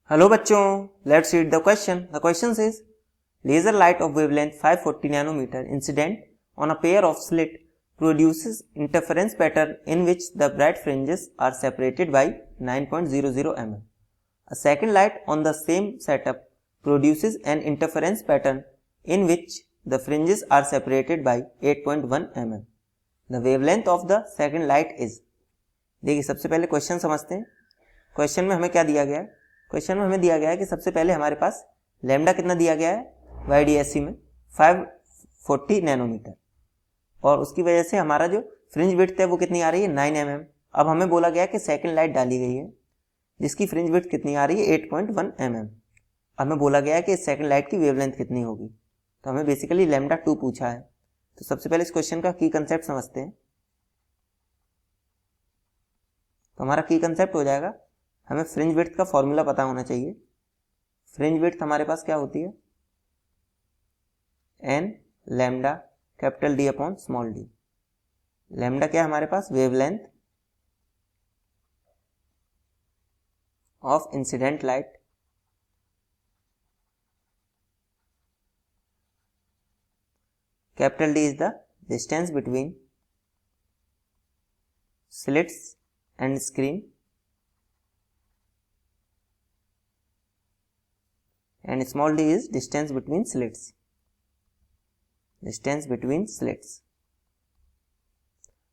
Hello बच्चों, let's read the question. The question is laser light of wavelength 540 nanometer incident on a pair of slit produces interference pattern in which the bright fringes are separated by 9.00 mm. A second light on the same setup produces an interference pattern in which the fringes are separated by 8.1 mm. The wavelength of the second light is. देखिए सबसे पहले question समझते हैं. Question में हमें क्या दिया गया है? क्वेश्चन में हमें दिया गया है कि सबसे पहले हमारे पास लैम्डा कितना दिया गया है YDSC में 540 नैनोमीटर, और उसकी वजह से हमारा जो फ्रिंज विड्थ है वो कितनी आ रही है 9 mm. अब हमें बोला गया कि सेकंड लाइट डाली गई है जिसकी फ्रिंज विड्थ कितनी आ रही है 8.1 mm. हमें बोला गया है कि सेकंड लाइट की वेवलेंथ कितनी होगी, तो हमें बेसिकली लैम्डा 2 पूछा है. तो सबसे पहले इस क्वेश्चन का की कंसेप्ट समझते हैं. तो हमारा की कंसेप्ट हो जाएगा, हमें फ्रिंज विड्थ का फॉर्मूला पता होना चाहिए. फ्रिंज विड्थ हमारे पास क्या होती है n lambda capital D upon small d. Lambda क्या है हमारे पास? Wavelength of incident light capital D is the distance between slits and screen and small d is distance between slits. Distance between slits.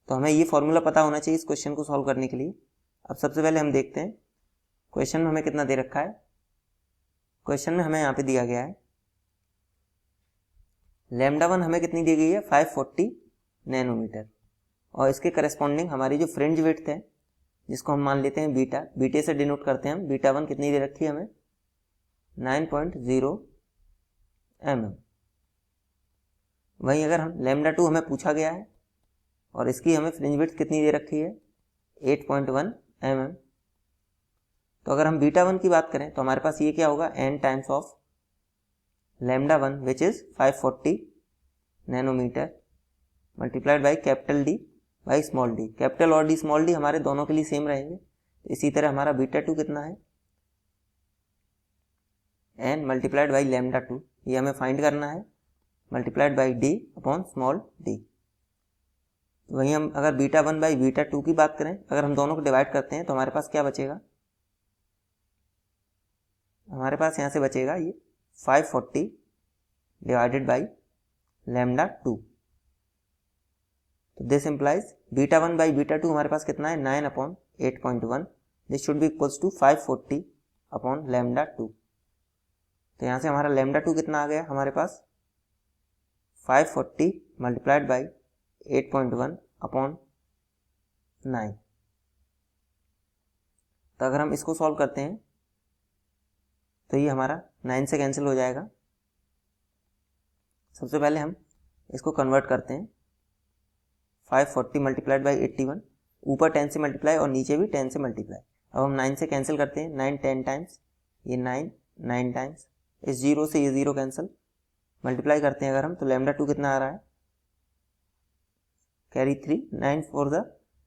तो हमें ये formula पता होना चाहिए इस क्वेश्चन को सॉल्व करने के लिए. अब सबसे पहले हम देखते हैं क्वेश्चन में हमें कितना दे रखा है. क्वेश्चन में हमें यहाँ पे दिया गया है लैम्डा 1 हमें कितनी दी गई है 540 नैनोमीटर, और इसके करस्पॉन्डिंग हमारी जो फ्रिंज विड्थ है जिसको हम मान लेते हैं बीटा, बीटे से डिनोट करते हैं हम. बीटा 1 कितनी दे रखी है हमें 9.0 mm. वहीं अगर हम लैम्डा 2 हमें पूछा गया है और इसकी हमें फ्रिंज विड्थ कितनी दे रखी है 8.1 mm. तो अगर हम बीटा 1 की बात करें तो हमारे पास ये क्या होगा n times of lambda 1 which is 540 nanometre multiplied by capital D by small D. Capital और डी स्मॉल डी हमारे दोनों के लिए सेम रहेंगे. इसी तरह हमारा बीटा 2 कितना है n मल्टीप्लाइड बाई लैम्डा 2, ये हमें फाइंड करना है, multiplied by d upon small d. वहीं हम अगर बीटा 1 बाई बीटा 2 की बात करें, अगर हम दोनों को डिवाइड करते हैं तो हमारे पास क्या बचेगा, हमारे पास यहाँ से बचेगा ये 540 डिवाइडेड बाई लैम्डा 2. तो this implies beta 1 by beta 2 हमारे पास कितना है 9 upon 8.1. This should be equals to 540 upon lambda 2. तो यहाँ से हमारा लैम्डा 2 कितना आ गया हमारे पास 540 मल्टीप्लाइड बाई 8.1 अपॉन 9. तो अगर हम इसको सॉल्व करते हैं तो ये हमारा 9 से कैंसिल हो जाएगा. सबसे पहले हम इसको कन्वर्ट करते हैं. 540 मल्टीप्लाइड बाई 81, ऊपर 10 से मल्टीप्लाई और नीचे भी 10 से मल्टीप्लाई. अब हम 9 से कैंसिल करते हैं, 9 10 टाइम्स, ये 9 टाइम्स, इस 0 से ये 0 कैंसिल, मल्टीप्लाई करते हैं अगर हम तो लैम्डा 2 कितना आ रहा है carry 3, 9 4 the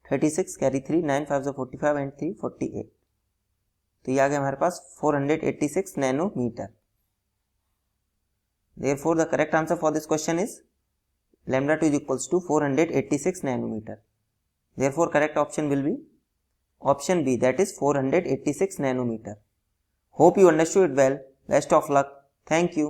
36, carry 3, 9 5 the 45 and 3 48. तो ये आ गया हमारे पास 486 nanometre. Therefore the correct answer for this question is lambda 2 is equals to 486 nanometer. Therefore correct option will be option B, that is 486 nanometer. Hope you understood it well. Best of luck. Thank you.